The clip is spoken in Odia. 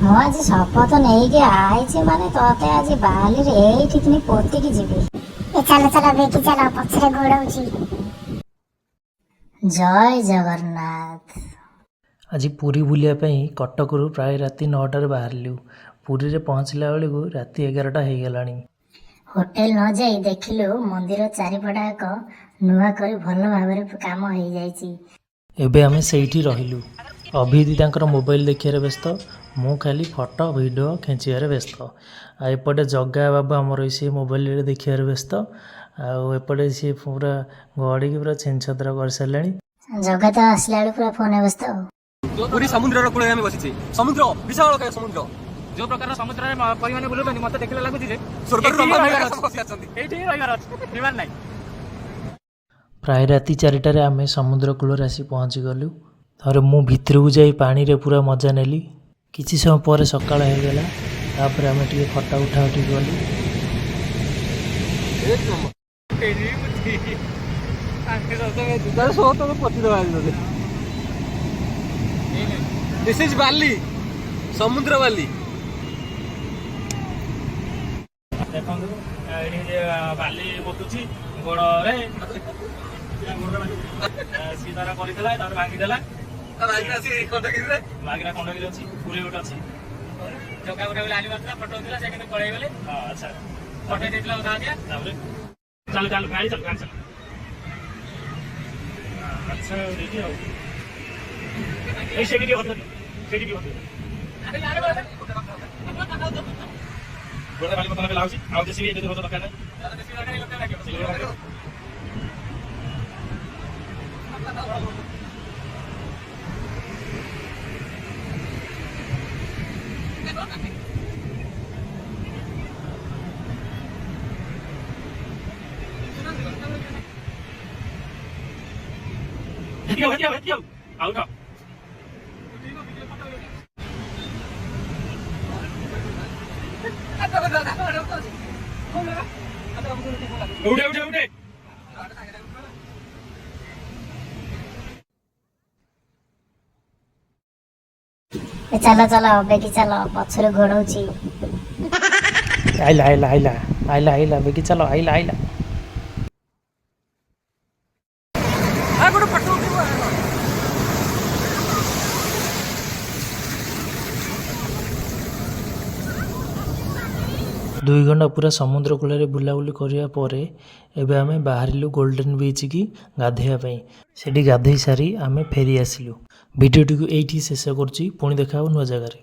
ମୁଁ ଆଜି ଶପଥ ନେଇକି ଆଇଛି ମାନେ ତତେ ଆଜି ବାଲିରେ ଏଇଠିକି ପୋତିକି ଯିବି। ଏ ଚାଲ ଚାଲ ବେଗି ଚାଲ, ପଛରେ ଗୋଡଉଛି। ଜୟ ଜଗନ୍ନାଥ। ଆଜି ପୁରୀ ବୁଲିବା ପାଇଁ କଟକରୁ ପ୍ରାୟ ରାତି 9ଟାରେ ବାହାରିଲୁ। ପୁରୀରେ ପହଞ୍ଚିଲା ବେଳକୁ ରାତି 11ଟା ହେଇଗଲାଣି। ହୋଟେଲ ନ ଯାଇ ଦେଖିଲୁ ମନ୍ଦିର ଚାରିପଟାକ ନୂଆ କରି ଭଲ ଭାବରେ କାମ ହେଇଯାଇଛି। ଏବେ ଆମେ ସେଇଠି ରହିଲୁ। ଅଭିଦି ତାଙ୍କର ମୋବାଇଲ ଦେଖିବାରେ ବ୍ୟସ୍ତ, ମୁଁ ଖାଲି ଫଟୋ ଭିଡ଼ିଓ ଖେଞ୍ଚିବାରେ ବ୍ୟସ୍ତ। ଆଉ ଏପଟେ ଜଗା ବାବୁ ଆମର ସେ ମୋବାଇଲରେ ଦେଖିବାରେ ବ୍ୟସ୍ତ। ଆଉ ଏପଟେ ସିଏ ପୁରା ଗଡ଼ିକି ପୁରା ଛିନଛତର କରିସାରିଲାଣି। ଜଗା ତ ଆସିଲା ବେଳକୁ ପୁରା ଫୋନ ବ୍ୟସ୍ତ। ପୁରୀ ସମୁଦ୍ରର କୂଳରେ ଆମେ ବସିଛେ। ସମୁଦ୍ର ବିଶାଳ ସମୁଦ୍ର, जो प्रकार समुद्र में परिमाण बुलुचंदी मते देखले लागुची जे स्वर्गରୁ ଅଛନ୍ତି। एठी रहिबार अछि निवार नाही। ପ୍ରାୟ ରାତି 4ଟାରେ ଆମେ ସମୁଦ୍ର କୂଳରେ ଆସି ପହଞ୍ଚିଗଲୁ। ଥରେ ମୁଁ ଭିତରକୁ ଯାଇ ପାଣିରେ ପୁରା ମଜା ନେଲି। କିଛି ସମୟ ପରେ ସକାଳ ହେଇଗଲା। ତାପରେ ଆମେ ଟିକେ ଫଟୋ ଉଠାଉଠି ଗଲୁ। This is Bali, ସମୁଦ୍ର ବାଲି। ଦେଖନ୍ତୁ ଏଠି ଯେ ବାଲି ପୋତୁଛି ଗୋଡରେ ସିଧାରା କରିଦେଲା ତାପରେ ଭାଙ୍ଗିଦେଲା। ମାଗିରା ଖଣ୍ଡଗିରି ଅଛି, ପୁରୀ ଗୋଟେ ଅଛି। ଜଗା ଗୋଟେ ଲାଲି ମାରିଥିଲା ଫଟୋ ଥିଲା, ସେ କିନ୍ତୁ ପଳେଇ ଗଲେ। ଆଚ୍ଛା ଫଟୋ ଦେଇଥିଲା ଉଦା ଦିଆ। ତାପରେ ଚାଲ ଚାଲ ଗାଡ଼ି ଚାଲ ଗାଡ଼ି ଚାଲ। ଆଚ୍ଛା ଦେଖି ଆଉ ଏଇ ସେଠି ଟିକେ ହଟ ସେଠି ଟିକେ ହଟ। गोटे बाली पतन पे लाउची आउ जेसी भी होतो दरकार नाही जेसी दरकार लोक लागियो हटियो आउ का उठे उठे उठे ଚାଲ ଚାଲ ବେଗି ଚାଲ, ପଛରେ ଗୋଡଉଛି। ଆଇଲା ଆଇଲା ଆଇଲା ଆଇଲା ଆଇଲା ବେଗି ଚାଲ ଆଇଲା ଆଇଲା। ଗୋଟେ ଫଟୋ ଉଠେଇବ। 2 ଘଣ୍ଟା ପୁରା ସମୁଦ୍ର କୂଳରେ ବୁଲାବୁଲି କରିବା ପରେ ଏବେ ଆମେ ବାହାରିଲୁ ଗୋଲ୍ଡେନ୍ ବିଚ୍ କି ଗାଧୋଇବା ପାଇଁ। ସେଠି ଗାଧୋଇ ସାରି ଆମେ ଫେରି ଆସିଲୁ। ଭିଡ଼ିଓଟିକୁ ଏଇଠି ଶେଷ କରୁଛି। ପୁଣି ଦେଖା ହେବ ନୂଆ ଜାଗାରେ।